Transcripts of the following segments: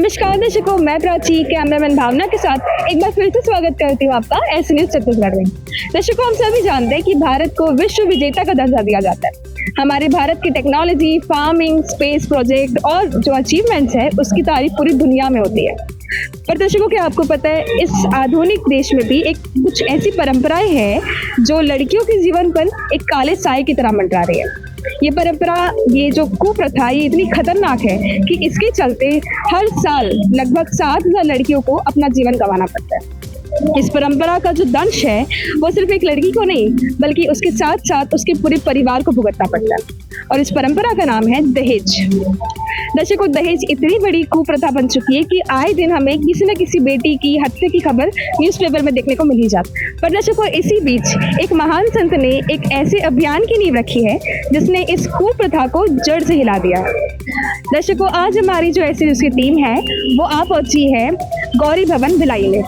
नमस्कार दर्शकों, मैं प्राची कैमरामैन भावना के साथ एक बार फिर से स्वागत करती हूँ आपका एस न्यूज छत्तीसगढ़ में। दर्शकों, हम सभी जानते हैं कि भारत को विश्व विजेता का दर्जा दिया जाता है। हमारे भारत की टेक्नोलॉजी, फार्मिंग, स्पेस प्रोजेक्ट और जो अचीवमेंट्स है उसकी तारीफ पूरी दुनिया में होती है। पर दर्शकों, क्या आपको पता है इस आधुनिक देश में भी एक कुछ ऐसी परंपराएं हैं जो लड़कियों के जीवन पर एक काले साए की तरह मंडरा रही है। ये परंपरा, ये जो कुप्रथा, ये इतनी खतरनाक है कि इसके चलते हर साल लगभग 7,000 लड़कियों को अपना जीवन गंवाना पड़ता है। इस परंपरा का जो दंश है वो सिर्फ एक लड़की को नहीं बल्कि उसके साथ साथ उसके पूरे परिवार को भुगतना पड़ता है, और इस परंपरा का नाम है दहेज। दर्शकों, दहेज इतनी बड़ी कुप्रथा बन चुकी है कि आए दिन हमें किसी न किसी बेटी की हत्या की खबर न्यूज़पेपर में देखने को मिल ही जाती है। पर दर्शकों, इसी बीच एक महान संत ने एक ऐसे अभियान की नींव रखी है जिसने इस कुप्रथा को जड़ से हिला दिया है। दर्शकों, आज हमारी जो ऐसी उसकी टीम है वो आ पहुंची है गौरी भवन भिलाई में।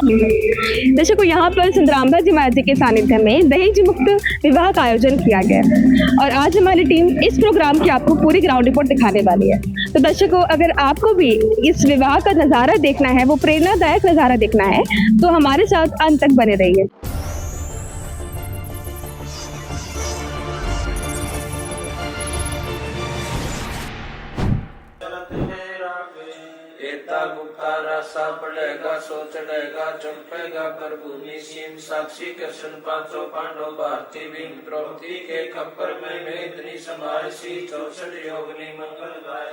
दर्शकों, यहाँ पर सुंदरांबा जी महाराज जी के सानिध्य में दहेज मुक्त विवाह का आयोजन किया गया और आज हमारी टीम इस प्रोग्राम की आपको पूरी ग्राउंड रिपोर्ट दिखाने वाली है। तो दर्शकों, अगर आपको भी इस विवाह का नज़ारा देखना है, वो प्रेरणादायक नज़ारा देखना है, तो हमारे साथ अंत तक बने रहिए। गुप्ता रासा पड़ेगा, सो चढ़ेगा, चढ़पेगा कर भूमि सीम, साक्षी कृष्ण पांचों पांडव भारती भीम द्रौपदी के खप्पर में वेदनी समारसी, 64 योगनी मंगल गाय,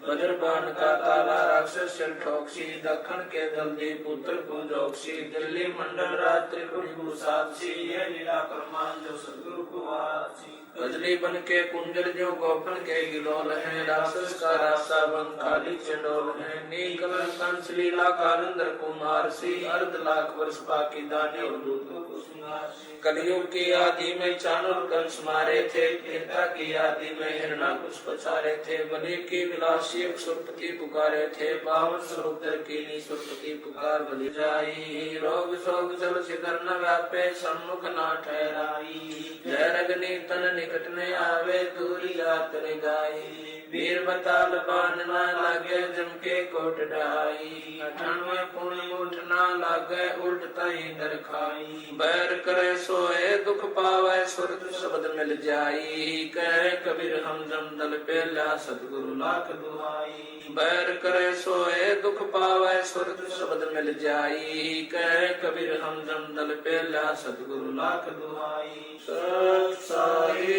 वज्रबाण का ताला राक्षस सिर ठोकसी, दखन के दल्दी पुत्र पूजोक्सी, दिल्ली मंडल रात्रि त्रिपुर साक्षी, ये लीला प्रमाण जो सदगुरु को आसी, गजली बन के कुंजर जो गोपन के गिलोल है, राक्षस का रासा बन खाली चंडोल है, नील कंस लीला कानंदर कुमार सी, अर्ध लाख वर्ष बाकी दानी और दूतों को सिंगार, कलयुग की आदि में चाणूर कंस मारे थे, त्रेता की आदि में हिरणाकुश पछारे थे, बलि की विलासी सुरपति पुकारे थे, 52 स्वरूप की सुरपति पुकार बलि जाई, रोग शोक जल सिधर न व्यापे, सम्मुख ना ठहराई, जय रगनी तन निकट ने आवे, दूरी जात रे गाई, वीर बताल बान ना लागे, जम के कोट ढाई, 98 पुण्य उठ ना लागे, उल्ट तई डर खाई, बैर करे सोए दुख पावे, सुरत शब्द मिल जाई, कहे कबीर हम जम दल पेला, सतगुरु लाख दुआई, बैर करे सोए दुख पावे, सुरत शब्द मिल जाई, कहे कबीर हम जम दल पेला, सतगुरु लाख दुआई, सत साई।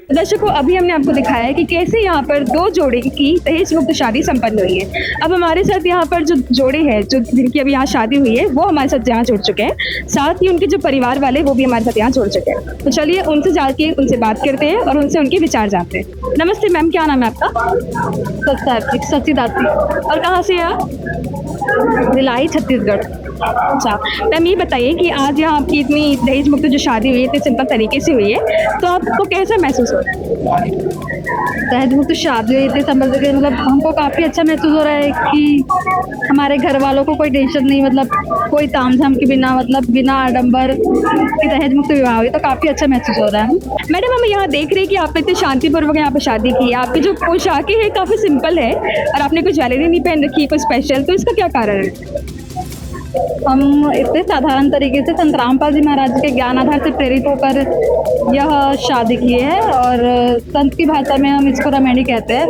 दर्शकों, अभी हमने आपको दिखाया है कि कैसे यहाँ पर दो जोड़े की दहेज मुक्त शादी संपन्न हुई है। अब हमारे साथ यहाँ पर जो जोड़े हैं, जो जिनकी अभी यहाँ शादी हुई है, वो हमारे साथ यहाँ जुड़ चुके हैं। साथ ही उनके जो परिवार वाले वो भी हमारे साथ यहाँ जुड़ चुके हैं। तो चलिए उनसे जाके उनसे बात करते हैं और उनसे उनके विचार जानते हैं। नमस्ते मैम, क्या नाम है आपका? सच्चिदात्री। और कहाँ से आप? भिलाई, छत्तीसगढ़। अच्छा मैम, ये बताइए कि आज यहाँ आपकी इतनी दहेज मुक्त जो शादी हुई है इतने सिंपल तरीके से हुई है, तो आपको कैसा महसूस हो रहा है? दहेज मुक्त शादी हुई इतने सिंपल तरीके, मतलब हमको काफ़ी अच्छा महसूस हो रहा है कि हमारे घर वालों को कोई टेंशन नहीं, मतलब कोई तामझाम के बिना, मतलब बिना आडंबर की दहेज मुक्त विवाह हुई, तो काफ़ी अच्छा महसूस हो रहा है। मैडम, हम यहाँ देख रहे हैं कि आपने इतने शांतिपूर्वक यहाँ पे शादी की है। आपकी जो पोशाकें है काफ़ी सिंपल है और आपने कोई ज्वेलरी नहीं पहन रखी, कोई स्पेशल, तो इसका क्या कारण है? हम इतने साधारण तरीके से संत रामपाल जी महाराज के ज्ञान आधार से प्रेरित होकर यह शादी की है, और संत की भाषा में हम इसको रमैनी कहते हैं।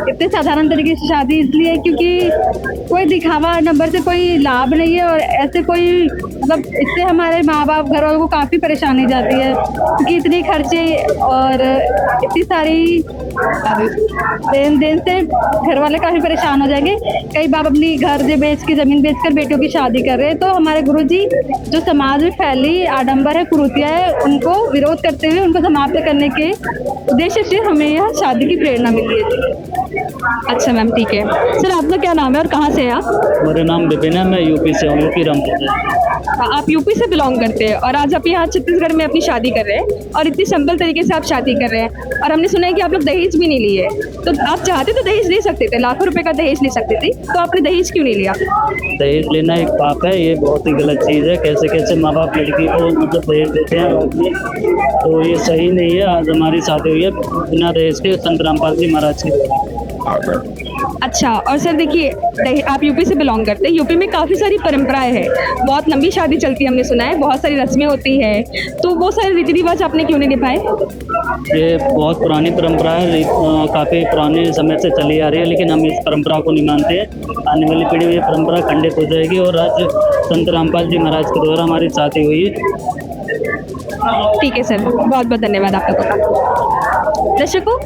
इतने साधारण तरीके से शादी इसलिए क्योंकि कोई दिखावा नंबर से कोई लाभ नहीं है, और ऐसे कोई मतलब इससे हमारे माँ बाप घर वालों को काफ़ी परेशानी जाती है क्योंकि इतनी खर्चे और इतनी सारी लेन देन से घर वाले काफ़ी परेशान हो जाएंगे। कई बाप अपनी घर से बेच के, ज़मीन बेचकर बेटियों की शादी कर रहे हैं। तो हमारे गुरुजी जो समाज में फैली आडंबर है, कुरीतियाँ है, उनको विरोध करते हुए उनको समाप्त करने के उद्देश्य से हमें यह शादी की प्रेरणा मिली है। अच्छा मैम, ठीक है। सर, आपका क्या नाम है और कहाँ से हैं आप? मेरा नाम विपिन है, मैं यूपी से हूँ, यूपी रामपुर से। आप यूपी से बिलोंग करते हैं और आज आप यहाँ छत्तीसगढ़ में अपनी शादी कर रहे हैं और इतनी सिंपल तरीके से आप शादी कर रहे हैं, और हमने सुना है कि आप लोग दहेज भी नहीं लिए। तो आप चाहते तो दहेज ले सकते थे, लाखों रुपए का दहेज ले सकते थे, तो आपने दहेज क्यों नहीं लिया? दहेज लेना एक पाप है, ये बहुत ही गलत चीज़ है। कैसे कैसे माँ बाप लड़की को मतलब दहेज देते हैं, तो ये सही नहीं है। आज हमारी शादी हुई है बिना दहेज के संत रामपाल जी महाराज की। अच्छा, और सर देखिए आप यूपी से बिलोंग करते हैं, यूपी में काफ़ी सारी परंपराएं हैं, बहुत लंबी शादी चलती है हमने सुना है, बहुत सारी रस्में होती है, तो वो सारे रीति रिवाज आपने क्यों नहीं निभाए? ये बहुत पुरानी परंपरा है, काफ़ी पुराने समय से चली आ रही है, लेकिन हम इस परंपरा को नहीं मानते हैं। आने वाली पीढ़ी में ये परंपरा खंडित हो जाएगी और आज संत रामपाल जी महाराज के द्वारा हमारी शादी हुई है। ठीक है सर, बहुत बहुत धन्यवाद आप लोगों का। दर्शकों,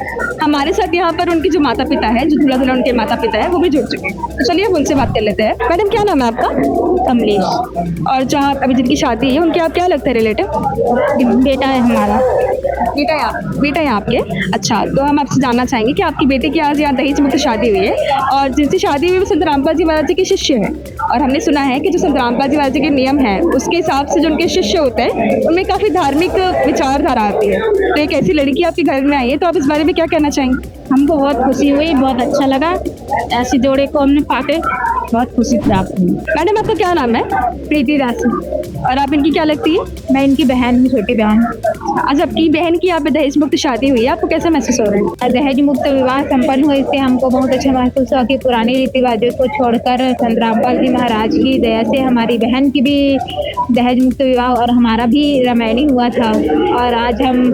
हमारे साथ यहाँ पर उनके जो माता पिता है, जो दूल्हा दुल्हन के माता पिता है, वो भी जुड़ चुके हैं, तो चलिए अब उनसे बात कर लेते हैं। मैडम क्या नाम है आपका? कमलेश। और जहाँ अभी जिनकी शादी है उनके आप क्या लगता है रिलेटिव? बेटा है हमारा। बेटा है आपके? अच्छा, तो हम आपसे जानना चाहेंगे कि आपकी बेटी की आज यहाँ दहेज मुक्त शादी हुई है और जिनसे शादी हुई वो संत रामपाल जी महाराज जी के शिष्य हैं, और हमने सुना है कि जो संत रामपाल जी महाराज जी के नियम हैं उसके हिसाब से जो उनके शिष्य होते हैं उनमें काफ़ी धार्मिक विचारधारा आती है, तो एक ऐसी लड़की आपके घर में आई है, तो आप इस बारे में क्या कहना चाहेंगे? हमको बहुत खुशी हुई, बहुत अच्छा लगा, ऐसे जोड़े को हमने पाके बहुत खुशी प्राप्त हुई। मैडम आपका क्या नाम है? प्रीति राशि। और आप इनकी क्या लगती है? मैं इनकी बहन हूँ, छोटी बहन। आज आपकी बहन की यहाँ पे दहेज मुक्त शादी हुई है, आपको कैसा महसूस हो रहा है? दहेज मुक्त विवाह संपन्न हुए इससे हमको बहुत अच्छा महसूस हुआ कि पुराने रीति रिवाजों को छोड़कर संत रामपाल जी महाराज की दया से हमारी बहन की भी दहेज मुक्त विवाह और हमारा भी रामायणी हुआ था, और आज हम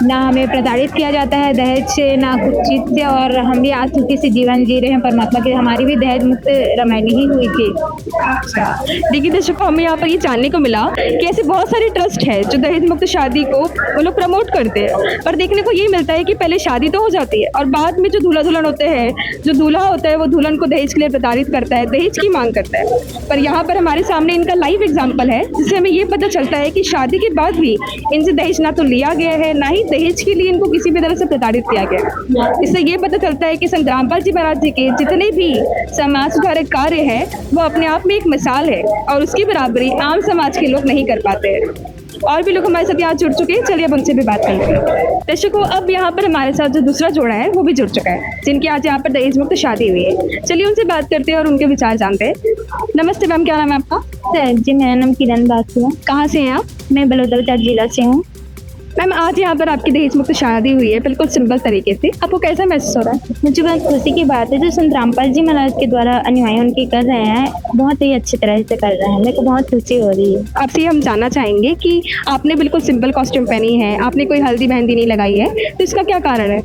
ना हमें प्रताड़ित किया जाता है दहेज से, ना कुछ चीज से, और हम भी आज सुखी से जीवन जी रहे हैं परमात्मा के। हमारी भी दहेज मुक्त रामायणी ही हुई थी। अच्छा, देखिए दर्शकों, हमें यहाँ पर ये जानने को मिला कि ऐसे बहुत सारे ट्रस्ट है जो दहेज मुक्त शादी को वो लोग प्रमोट करते हैं, पर देखने को ये मिलता है कि पहले शादी तो हो जाती है और बाद में जो दूल्हा दुल्हन होते हैं, जो दूल्हा होता है वो दुल्हन को दहेज के लिए प्रताड़ित करता है, दहेज की मांग करता है। पर यहाँ पर हमारे सामने इनका लाइव एग्जाम्पल है जिससे हमें ये पता चलता है कि शादी के बाद भी इनसे दहेज ना तो लिया गया है, ना ही दहेज के लिए इनको किसी भी तरह से प्रताड़ित किया गया। इससे ये पता चलता है कि संत रामपाल जी महाराज जी के जितने भी समाज सुधारक कार्य हैं वो अपने आप में एक मिसाल है और उसकी बराबरी आम समाज के लोग नहीं कर पाते हैं। और भी लोग हमारे साथ यहाँ जुड़ चुके हैं, चलिए अब उनसे भी बात करते हैं। दर्शकों, अब यहाँ पर हमारे साथ जो दूसरा जोड़ा है वो भी जुड़ चुका है जिनकी आज यहाँ पर दहेज मुक्त शादी हुई है। चलिए उनसे बात करते हैं और उनके विचार जानते हैं। नमस्ते मैम, क्या नाम है आपका? सर जी, मेरा नाम किरण बासु है। कहाँ से हैं आप? मैं बलौदाबाद जिला से हूँ। मैम, आज यहाँ पर आपकी दहेज मुक्त शादी हुई है बिल्कुल सिंपल तरीके से, आपको कैसा महसूस हो रहा है? मुझे बहुत खुशी की बात है जो संत रामपाल जी महाराज के द्वारा अनुयायी उनकी कर रहे हैं, बहुत ही अच्छी तरह से कर रहे हैं, मेरे को बहुत खुशी हो रही है। आपसे हम जानना चाहेंगे कि आपने बिल्कुल सिंपल कॉस्ट्यूम पहनी है, आपने कोई हल्दी मेहंदी नहीं लगाई है, तो इसका क्या कारण है?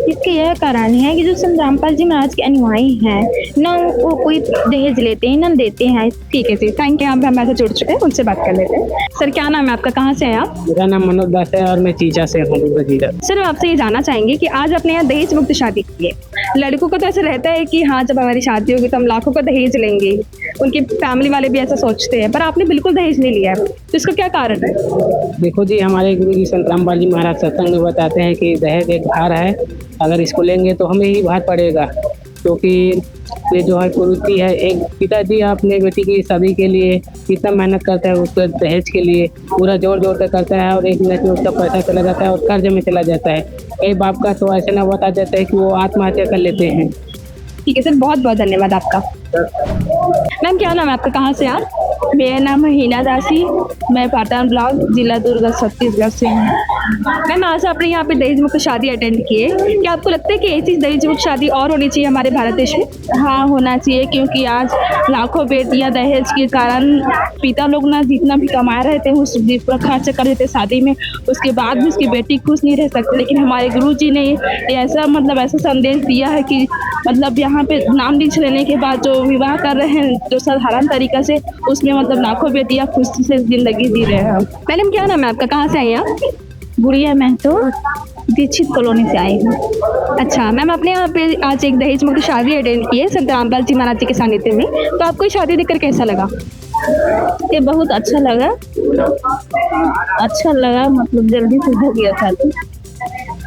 इसका यह कारण है कि जो संत रामपाल जी महाराज के अनुयायी हैं ना वो कोई दहेज लेते हैं ना देते हैं। ठीक है जी, थैंक यू। यहाँ पे हमारे जुड़ चुके हैं, उनसे बात कर लेते हैं। सर क्या नाम है आपका, कहाँ से हैं आप? मेरा नाम मनोज दास है और मैं चीचा से हूँ। सर हम आपसे ये जानना चाहेंगे कि आज अपने यहाँ दहेज मुक्त शादी की है, लड़कों को तो ऐसा रहता है कि हाँ जब हमारी शादी होगी तो हम लाखों का दहेज लेंगे, उनकी फैमिली वाले भी ऐसा सोचते हैं, पर आपने बिल्कुल दहेज नहीं लिया है, तो इसका क्या कारण है? देखो जी, हमारे गुरु जी संत रामपाल जी महाराज सत्संग में बताते हैं कि दहेज एक भार है, अगर इसको लेंगे तो हमें ही भार पड़ेगा, क्योंकि ये जो है कुरीति है। एक पिताजी अपने बेटी की शादी के लिए कितना मेहनत करता है, उसके दहेज के लिए पूरा जोर जोर कर करता है और एक मिनट में उसका पैसा चला जाता है और कर्ज में चला जाता है। कई बाप का तो ऐसे ना बता जाता है कि वो आत्महत्या कर लेते हैं। ठीक है सर, बहुत बहुत धन्यवाद आपका। मैम क्या नाम है आपका, कहाँ से आप? मेरा नाम है हीना दासी, मैं पाटन ब्लॉक जिला दुर्ग छत्तीसगढ़ से हूँ। मैम आज आपने यहाँ पे दहेज मुक्त शादी अटेंड की है, क्या आपको लगता है कि ऐसी दहेज मुक्त शादी और होनी चाहिए हमारे भारत देश में? हाँ, होना चाहिए, क्योंकि आज लाखों बेटियां दहेज के कारण पिता लोग ना जितना भी कमा रहे थे उस पूरा खर्च कर देते शादी में, उसके बाद भी उसकी बेटी खुश नहीं रह सकती। लेकिन हमारे गुरु जी ने ऐसा ऐसा संदेश दिया है कि यहाँ पे नाम लिख लेने के बाद जो विवाह कर रहे हैं जो साधारण तरीका से, उसमें लाखों बेटियां खुशी से जिंदगी जी रहे हैं। मैडम क्या नाम है आपका, कहाँ से आई आप? गुड़िया मैं तो दीक्षित कॉलोनी से आई हूँ। अच्छा मैम, आपने यहाँ पे आज एक दहेज मुक्त शादी अटेंड की है संत रामपाल जी महाराज जी के सानिध्य में, तो आपको ये शादी देखकर कैसा लगा? ये बहुत अच्छा लगा, जल्दी से हो गया शादी।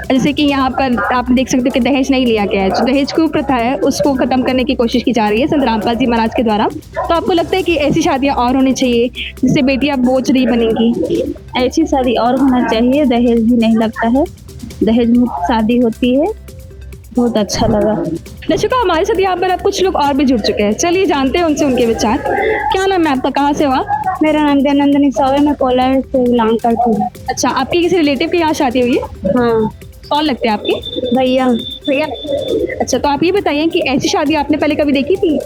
जैसे कि यहाँ पर आप देख सकते हो कि दहेज नहीं लिया गया है, जो दहेज की प्रथा है उसको खत्म करने की कोशिश की जा रही है संत रामपाल जी महाराज के द्वारा, तो आपको लगता है कि ऐसी शादियाँ और होनी चाहिए जिससे बेटियाँ बोझ नहीं बनेंगी? ऐसी शादी और होना चाहिए, दहेज भी नहीं लगता है, दहेज मुक्त शादी होती है, बहुत अच्छा लगा। दर्शकों हमारे साथ यहाँ पर अब कुछ लोग और भी जुड़ चुके हैं, चलिए जानते हैं उनसे उनके विचार। क्या नाम है आपका, कहाँ से हुआ? मेरा नाम दयानंदनी साव है, मैं कोलार से बिलोंग करती हूँ। अच्छा, आपकी किसी रिलेटिव की यहाँ शादी हुई है? हाँ। कौन लगते हैं आपके? भैया भैया। अच्छा, तो आप ये बताइए कि ऐसी शादी आपने पहले कभी देखी थी?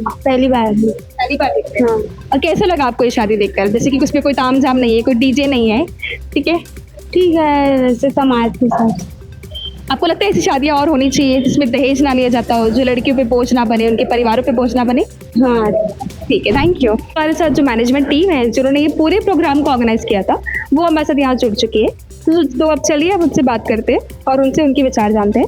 पहली बार। पहली बार देखी। हाँ, और कैसा लगा आपको ये शादी देखकर? जैसे कि उसमें कोई तामझाम नहीं है, कोई डीजे नहीं है, ठीक है? ठीक है, वैसे समाज के साथ। आपको लगता है ऐसी शादियाँ और होनी चाहिए जिसमें दहेज ना लिया जाता हो, जो लड़कियों पे बोझ ना बने, उनके परिवारों पे बोझ ना बने? हाँ, ठीक है, थैंक यू। हमारे साथ जो मैनेजमेंट टीम है जिन्होंने ये पूरे प्रोग्राम को ऑर्गेनाइज किया था, वो हमारे साथ यहाँ जुड़ चुकी है। तो अब चलिए अब उनसे बात करते हैं और उनसे उनके विचार जानते हैं।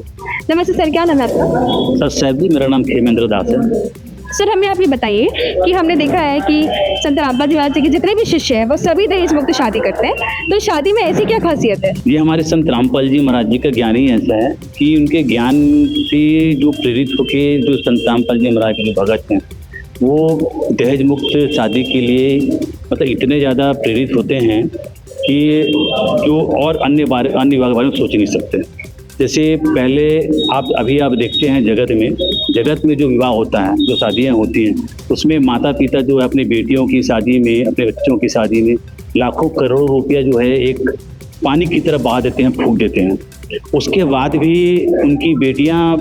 नमस्ते सर, क्या नाम है आपका? सर साहब जी, मेरा नाम खेमेंद्र दास है। सर, हमें आप ये बताइए कि हमने देखा है कि संत रामपाल जी महाराज जी के जितने भी शिष्य हैं वो सभी दहेज मुक्त शादी करते हैं, तो शादी में ऐसी क्या खासियत है? ये हमारे संत रामपाल जी महाराज जी का ज्ञान ही ऐसा है कि उनके ज्ञान से जो प्रेरित होके जो संत रामपाल जी महाराज के जो भगत हैं वो दहेज मुक्त शादी के लिए मतलब इतने ज़्यादा प्रेरित होते हैं कि जो और अन्य बारे में सोच नहीं सकते। जैसे पहले आप देखते हैं जगत में जो विवाह होता है, जो शादियाँ होती हैं, उसमें माता पिता जो है अपनी बेटियों की शादी में, अपने बच्चों की शादी में लाखों करोड़ों रुपया जो है एक पानी की तरह बहा देते हैं, फूंक देते हैं। उसके बाद भी उनकी बेटियां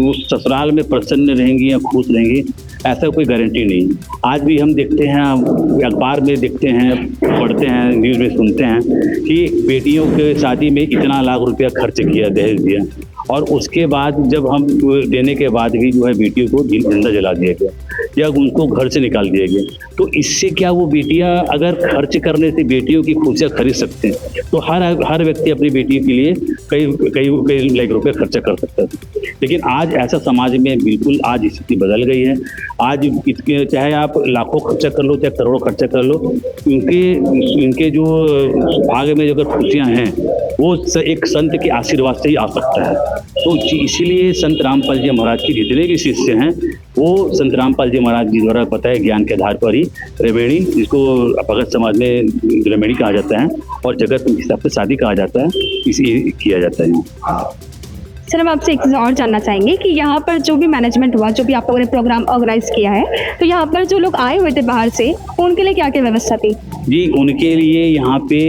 उस ससुराल में प्रसन्न रहेंगी या खुश रहेंगी, ऐसा कोई गारंटी नहीं। आज भी हम देखते हैं, अखबार में देखते हैं, पढ़ते हैं, न्यूज़ में सुनते हैं कि बेटियों के शादी में इतना लाख रुपया खर्च किया, दहेज दिया, और उसके बाद जब हम देने के बाद भी जो है बेटियों को जिंदा जला दिया गया या उनको घर से निकाल दिया गया। तो इससे क्या वो बेटियां अगर खर्च करने से बेटियों की खुशियाँ खरीद सकते हैं तो हर व्यक्ति अपनी बेटी के लिए कई लाख रुपए खर्चा कर सकता है। लेकिन आज ऐसा समाज में बिल्कुल आज स्थिति बदल गई है। आज चाहे आप लाखों खर्चा कर लो चाहे करोड़ों खर्चा कर लो, इनके जो भाग में जो अगर खुशियाँ हैं वो एक संत के आशीर्वाद से ही आ सकता है। तो इसीलिए संत रामपाल जी महाराज के जितने भी शिष्य हैं वो संत रामपाल जी महाराज जी द्वारा बताए ज्ञान के आधार पर ही रेमेणी, जिसको भगत समाज में रेमेणी कहा जाता है और जगत के हिसाब से शादी कहा जाता है, इसी किया जाता है। सर, हम आपसे एक चीज़ और जानना चाहेंगे कि यहाँ पर जो भी मैनेजमेंट हुआ, जो भी आप लोगों ने प्रोग्राम ऑर्गेनाइज किया है, तो यहाँ पर जो लोग आए हुए थे बाहर से, उनके लिए क्या क्या व्यवस्था थी? जी, उनके लिए यहाँ पे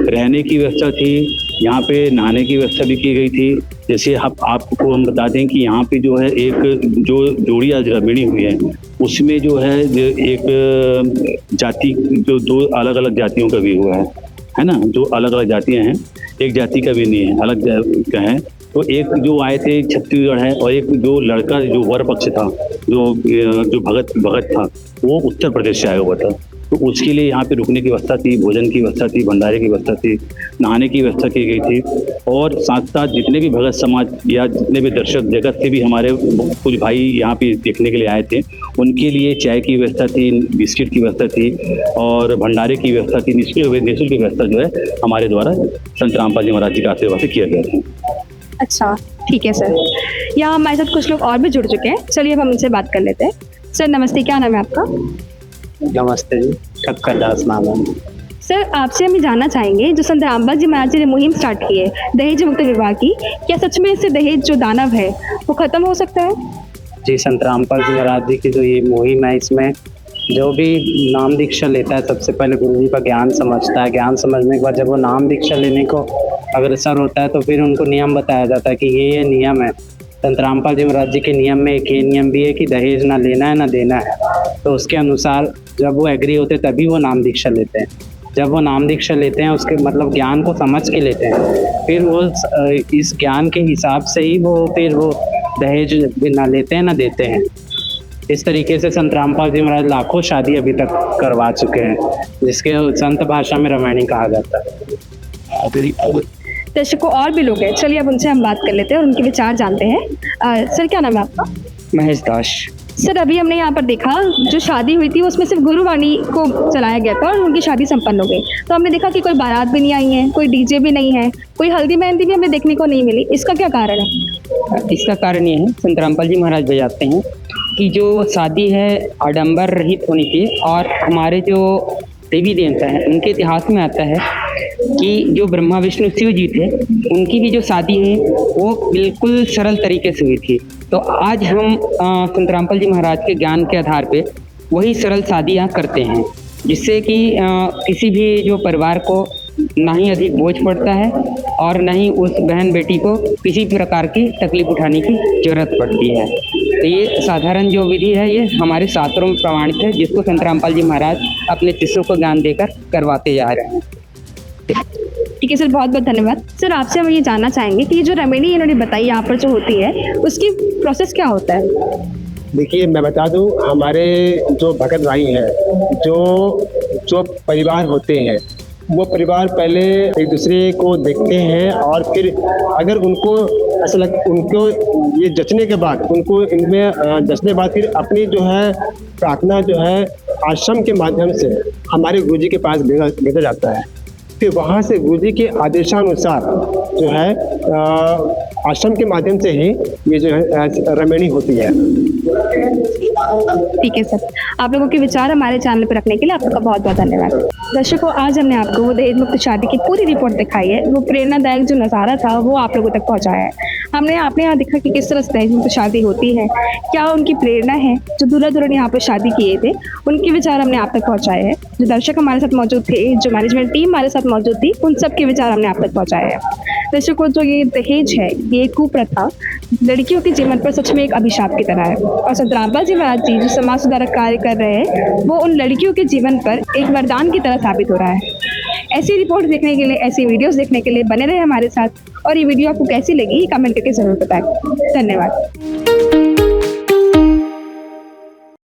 रहने की व्यवस्था थी, यहाँ पे नहाने की व्यवस्था भी की गई थी। जैसे आपको हम बता दें कि यहाँ पे जो है एक जो जोड़ी आज रेमेणी हुई है उसमें जो है एक जाति, जो दो अलग अलग जातियों का भी हुआ है ना, जो अलग अलग जातियाँ हैं, एक जाति का भी नहीं है, अलग का है। तो एक जो आए थे छत्तीसगढ़ है और एक जो लड़का जो वर पक्ष था, जो भगत था, वो उत्तर प्रदेश से आया हुआ था। तो उसके लिए यहाँ पे रुकने की व्यवस्था थी, भोजन की व्यवस्था थी, भंडारे की व्यवस्था थी, नहाने की व्यवस्था की गई थी। और साथ साथ जितने भी भगत समाज या जितने भी दर्शक जगत से भी हमारे कुछ भाई यहाँ पे देखने के लिए आए थे, उनके लिए चाय की व्यवस्था थी, बिस्किट की व्यवस्था थी और भंडारे की व्यवस्था थी। निःशुल्क की व्यवस्था जो है हमारे द्वारा संत रामपाल जी महाराज जी के आशीर्वाद से किया गया था। अच्छा, ठीक है सर। यहाँ हमारे साथ कुछ लोग और भी जुड़ चुके हैं, चलिए अब हम उनसे बात कर लेते हैं। सर नमस्ते, क्या नाम है आपका? नमस्ते जी, ठक्कर दास नाम है। सर, आपसे हम ये जानना चाहेंगे, जो संत रामपाल जी महाराज जी ने मुहिम स्टार्ट की है दहेज मुक्त विवाह की, क्या सच में इससे दहेज जो दानव है वो खत्म हो सकता है? जी, संत रामपाल जी महाराज जी की जो ये मुहिम है, इसमें जो भी नाम दीक्षा लेता है सबसे पहले गुरु जी का ज्ञान समझता है। ज्ञान समझने के बाद जब वो नाम दीक्षा लेने को अग्रसर होता है तो फिर उनको नियम बताया जाता है कि ये नियम है। संत रामपाल जी महाराज जी के नियम में एक ये नियम भी है कि दहेज ना लेना है ना देना है। तो उसके अनुसार जब वो एग्री होते तभी वो नाम दीक्षा लेते हैं। जब वो नाम दीक्षा लेते हैं उसके मतलब ज्ञान को समझ के लेते हैं, फिर वो इस ज्ञान के हिसाब से ही वो दहेज ना लेते हैं ना देते हैं। इस तरीके से संत रामपाल जी महाराज लाखों शादी अभी तक करवा चुके हैं, जिसके संत भाषा में रामायणी कहा जाता है। दर्शकों और भी लोग हैं, चलिए अब उनसे हम बात कर लेते हैं और उनके विचार जानते हैं। सर, क्या नाम है आपका? महेश दास। सर, अभी हमने यहाँ पर देखा जो शादी हुई थी उसमें सिर्फ गुरुवाणी को चलाया गया था और उनकी शादी संपन्न हो गई। तो हमने देखा कि कोई बारात भी नहीं आई है, कोई डीजे भी नहीं है, कोई हल्दी मेहंदी भी हमें देखने को नहीं मिली। इसका क्या कारण है? इसका कारण ये है, संत रामपाल जी महाराज बताते हैं कि जो शादी है आडंबर रहित होनी चाहिए। और हमारे जो देवी देवता हैं उनके इतिहास में आता है कि जो ब्रह्मा विष्णु शिव जी थे उनकी भी जो शादी है वो बिल्कुल सरल तरीके से हुई थी। तो आज हम संत रामपाल जी महाराज के ज्ञान के आधार पे वही सरल शादियाँ करते हैं, जिससे कि किसी भी जो परिवार को ना ही अधिक बोझ पड़ता है और न ही उस बहन बेटी को किसी प्रकार की तकलीफ उठाने की जरूरत पड़ती है। तो ये साधारण जो विधि है ये हमारे शास्त्रों में प्रमाणित है, जिसको संत रामपाल जी महाराज अपने शिष्यों को ज्ञान देकर करवाते जा रहे हैं। ठीक है सर, बहुत बहुत धन्यवाद। सर आपसे हम ये जानना चाहेंगे कि ये जो रेमेडी इन्होंने बताई यहाँ पर जो होती है उसकी प्रोसेस क्या होता है? देखिए, मैं बता दूं, हमारे जो भगत भाई हैं, जो परिवार होते हैं, वो परिवार पहले एक दूसरे को देखते हैं और फिर अगर उनको ऐसा उनको ये जचने के बाद, उनको इनमें जचने के बाद फिर अपनी जो है प्रार्थना जो है आश्रम के माध्यम से हमारे गुरुजी के पास भेजा जाता है। फिर वहाँ से गुरुजी के आदेशानुसार जो है आश्रम के माध्यम से ही ये जो है रेमेडी होती है। ठीक है सर, आप लोगों के विचार हमारे चैनल पर रखने के लिए आपका बहुत बहुत धन्यवाद। दर्शकों, आज हमने आपको वो दहेज मुक्त शादी की पूरी रिपोर्ट दिखाई है, वो प्रेरणादायक जो नज़ारा था वो आप लोगों तक पहुंचाया है। हमने आपने यहाँ देखा कि किस तरह से दहेज मुक्त शादी होती है, क्या उनकी प्रेरणा है। जो दूल्हा दुल्हन यहाँ पर शादी किए थे उनके विचार हमने आप तक पहुँचाए हैं। जो दर्शक हमारे साथ मौजूद थे, जो मैनेजमेंट टीम हमारे साथ मौजूद थी, उन सब के विचार हमने आप तक पहुँचाए हैं। दर्शकों, जो ये दहेज है, ये कुप्रथा लड़कियों के जीवन पर सच में एक अभिशाप की तरह है और संत रामपाल जी महाराज जी जो समाज सुधारक कार्य कर रहे हैं वो उन लड़कियों के जीवन पर एक वरदान की तरह साबित हो रहा है। ऐसी रिपोर्ट देखने के लिए, ऐसी वीडियोस देखने के लिए बने रहे हमारे साथ, और ये वीडियो आपको कैसी लगी कमेंट करके जरूर बताएं। धन्यवाद।